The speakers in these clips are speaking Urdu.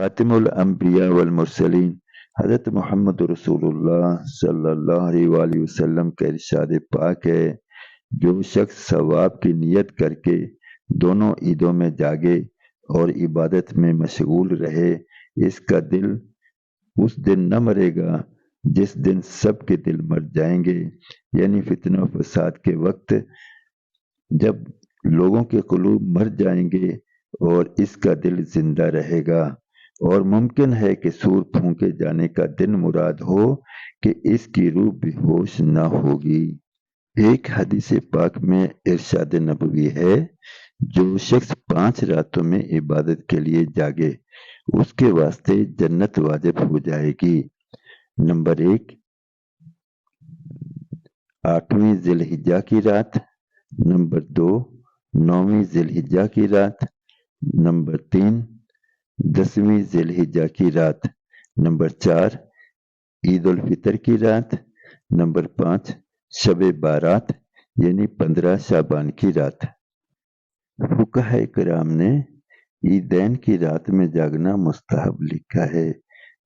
خاتم الانبیاء والمرسلین حضرت محمد رسول اللہ صلی اللہ علیہ وآلہ وسلم کا ارشاد پاک ہے، جو شخص ثواب کی نیت کر کے دونوں عیدوں میں جاگے اور عبادت میں مشغول رہے، اس کا دل اس دن نہ مرے گا جس دن سب کے دل مر جائیں گے، یعنی فتنہ و فساد کے وقت جب لوگوں کے قلوب مر جائیں گے اور اس کا دل زندہ رہے گا، اور ممکن ہے کہ سور پھونکے جانے کا دن مراد ہو کہ اس کی روح بے ہوش نہ ہوگی۔ ایک حدیث پاک میں ارشاد نبوی ہے، جو شخص 5 راتوں میں عبادت کے لیے جاگے اس کے واسطے جنت واجب ہو جائے گی۔ نمبر 1، 8ویں ذی الحجہ کی رات۔ نمبر 2، 9ویں ذی الحجہ کی رات۔ نمبر 3، 10ویں ذی الحجہ کی رات۔ نمبر 4، عید الفطر کی رات۔ نمبر 5، شب بارات یعنی 15 شعبان کی رات۔ فقہائے کرام نے عیدین کی رات میں جاگنا مستحب لکھا ہے۔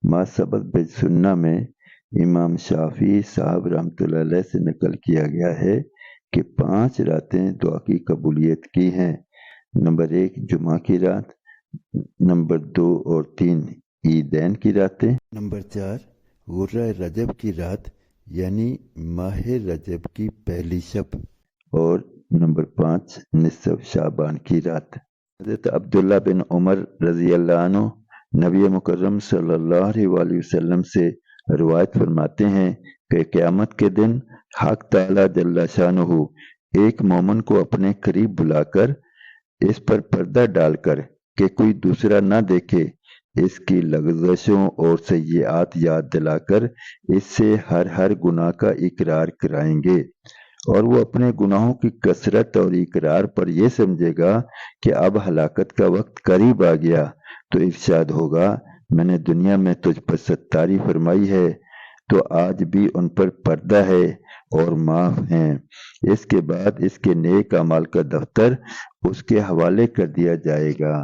ما ثبت بالسنہ میں امام شافعی صاحب رحمۃ اللہ علیہ سے نقل کیا گیا ہے کہ 5 راتیں دعا کی قبولیت کی ہیں۔ نمبر 1، جمعہ کی رات۔ نمبر 2 اور 3، عیدین کی راتیں۔ نمبر 4، غرہ رجب کی رات یعنی ماہ رجب کی پہلی شب۔ اور نمبر 5، نصف شعبان کی رات۔ حضرت عبداللہ بن عمر رضی اللہ عنہ نبی مکرم صلی اللہ علیہ وآلہ وسلم سے روایت فرماتے ہیں کہ قیامت کے دن حق تعالی جل شانہ ایک مومن کو اپنے قریب بلا کر اس پر پردہ ڈال کر کہ کوئی دوسرا نہ دیکھے، اس کی لغزشوں اور سیئات یاد دلا کر اس سے ہر گناہ کا اقرار کرائیں گے، اور وہ اپنے گناہوں کی کثرت اور اقرار پر یہ سمجھے گا کہ اب ہلاکت کا وقت قریب آ گیا، تو ارشاد ہوگا میں نے دنیا میں تجھ پر ستاری فرمائی ہے تو آج بھی ان پر پردہ ہے اور معاف ہیں۔ اس کے بعد اس کے نیک اعمال کا دفتر اس کے حوالے کر دیا جائے گا۔